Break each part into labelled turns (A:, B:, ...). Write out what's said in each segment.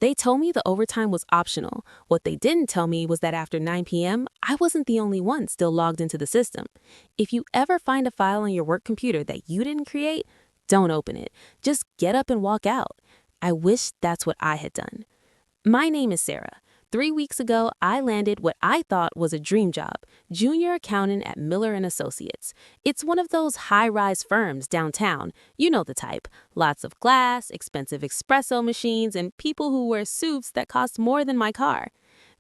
A: They told me the overtime was optional. What they didn't tell me was that after 9 p.m., I wasn't the only one still logged into the system. If you ever find a file on your work computer that you didn't create, don't open it. Just get up and walk out. I wish that's what I had done. My name is Sarah. 3 weeks ago, I landed what I thought was a dream job, junior accountant at Miller and Associates. It's one of those high-rise firms downtown. You know the type. Lots of glass, expensive espresso machines, and people who wear suits that cost more than my car.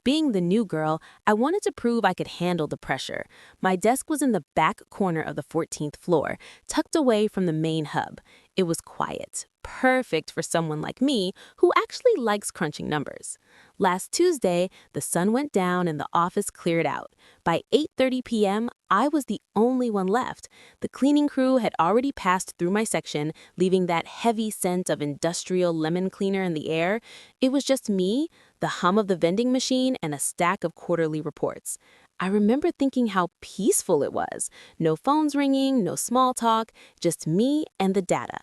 A: Being the new girl, I wanted to prove I could handle the pressure. My desk was in the back corner of the 14th floor, tucked away from the main hub. It was quiet, perfect for someone like me who actually likes crunching numbers. Last Tuesday, the sun went down and the office cleared out. By 8:30 p.m., I was the only one left. The cleaning crew had already passed through my section, leaving that heavy scent of industrial lemon cleaner in the air. It was just me, the hum of the vending machine, and a stack of quarterly reports. I remember thinking how peaceful it was. No phones ringing, no small talk, just me and the data.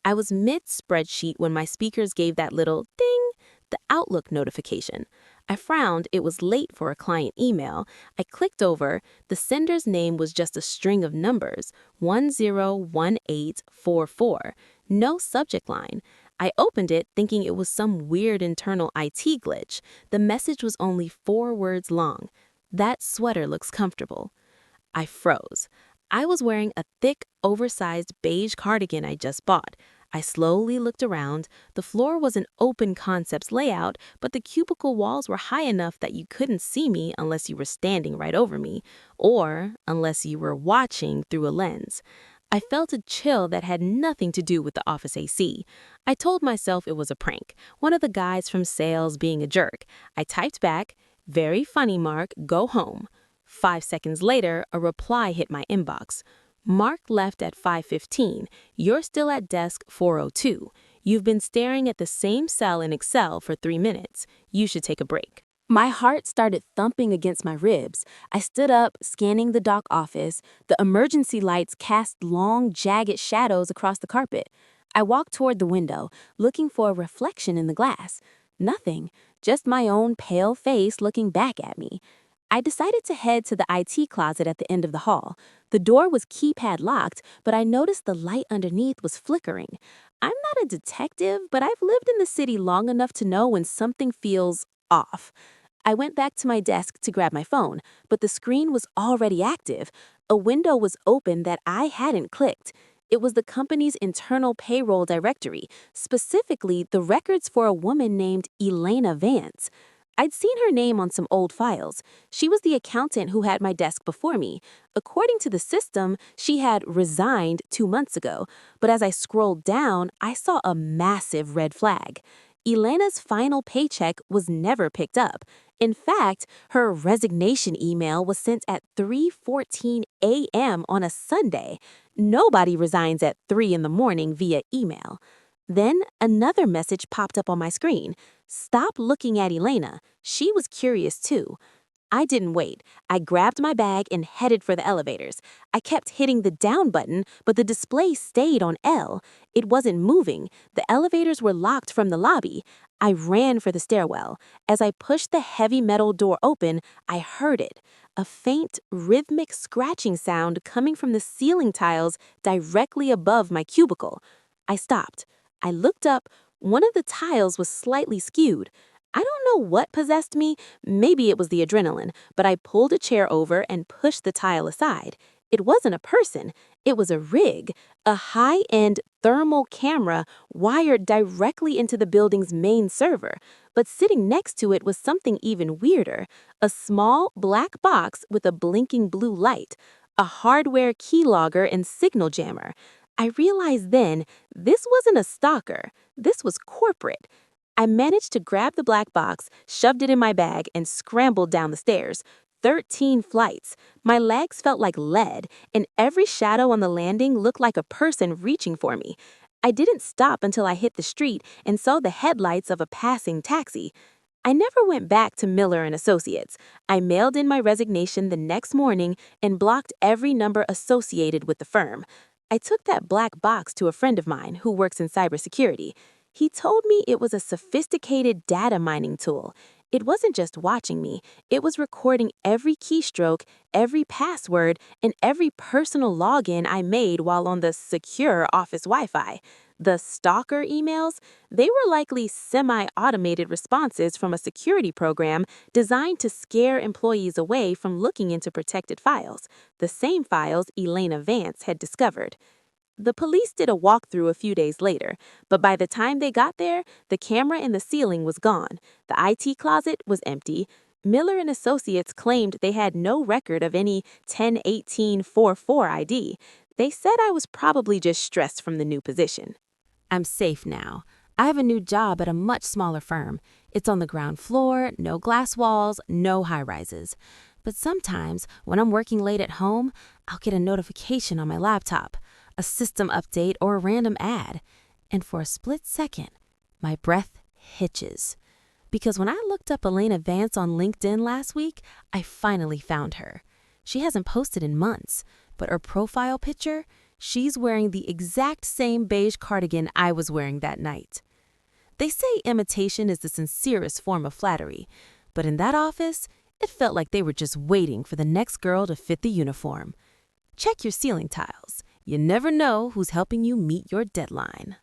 A: I was mid-spreadsheet when my speakers gave that little ding, the Outlook notification. I frowned. It was late for a client email. I clicked over. The sender's name was just a string of numbers, 101844. No subject line. I opened it thinking it was some weird internal IT glitch. The message was only 4 words long. That sweater looks comfortable. I froze. I was wearing a thick, oversized beige cardigan I just bought. I slowly looked around. The floor was an open concepts layout, but the cubicle walls were high enough that you couldn't see me unless you were standing right over me, or unless you were watching through a lens. I felt a chill that had nothing to do with the office AC. I told myself it was a prank, one of the guys from sales being a jerk. I typed back, "Very funny, Mark, go home." 5 seconds later, a reply hit my inbox. "Mark left at 5:15. You're still at desk 402. You've been staring at the same cell in Excel for 3 minutes. You should take a break." My heart started thumping against my ribs. I stood up, scanning the dock office. The emergency lights cast long, jagged shadows across the carpet. I walked toward the window, looking for a reflection in the glass. Nothing, just my own pale face looking back at me. I decided to head to the IT closet at the end of the hall. The door was keypad locked, but I noticed the light underneath was flickering. I'm not a detective, but I've lived in the city long enough to know when something feels off. I went back to my desk to grab my phone, but the screen was already active. A window was open that I hadn't clicked. It was the company's internal payroll directory, specifically the records for a woman named Elena Vance. I'd seen her name on some old files. She was the accountant who had my desk before me. According to the system, she had resigned 2 months ago, but as I scrolled down, I saw a massive red flag. Elena's final paycheck was never picked up. In fact, her resignation email was sent at 3:14 a.m. on a Sunday. Nobody resigns at 3 in the morning via email. Then another message popped up on my screen. "Stop looking at Elena. She was curious too." I didn't wait. I grabbed my bag and headed for the elevators. I kept hitting the down button, but the display stayed on L. It wasn't moving. The elevators were locked from the lobby. I ran for the stairwell. As I pushed the heavy metal door open, I heard it. A faint, rhythmic scratching sound coming from the ceiling tiles directly above my cubicle. I stopped. I looked up. One of the tiles was slightly skewed. I don't know what possessed me. Maybe it was the adrenaline, but I pulled a chair over and pushed the tile aside. It wasn't a person. It was a rig, a high-end thermal camera wired directly into the building's main server. But sitting next to it was something even weirder, a small black box with a blinking blue light, a hardware keylogger and signal jammer. I realized then this wasn't a stalker. This was corporate. I managed to grab the black box, shoved it in my bag, and scrambled down the stairs. 13 flights. My legs felt like lead, and every shadow on the landing looked like a person reaching for me. I didn't stop until I hit the street and saw the headlights of a passing taxi. I never went back to Miller and Associates. I mailed in my resignation the next morning and blocked every number associated with the firm. I took that black box to a friend of mine who works in cybersecurity. He told me it was a sophisticated data mining tool. It wasn't just watching me, it was recording every keystroke, every password, and every personal login I made while on the secure office Wi Fi. The stalker emails, they were likely semi automated responses from a security program designed to scare employees away from looking into protected files, the same files Elena Vance had discovered. The police did a walkthrough a few days later, but by the time they got there, the camera in the ceiling was gone. The IT closet was empty. Miller and Associates claimed they had no record of any 101844 ID. They said I was probably just stressed from the new position. I'm safe now. I have a new job at a much smaller firm. It's on the ground floor, no glass walls, no high rises. But sometimes, when I'm working late at home, I'll get a notification on my laptop, a system update, or a random ad. And for a split second, my breath hitches. Because when I looked up Elena Vance on LinkedIn last week, I finally found her. She hasn't posted in months, but her profile picture, she's wearing the exact same beige cardigan I was wearing that night. They say imitation is the sincerest form of flattery, but in that office, it felt like they were just waiting for the next girl to fit the uniform. Check your ceiling tiles. You never know who's helping you meet your deadline.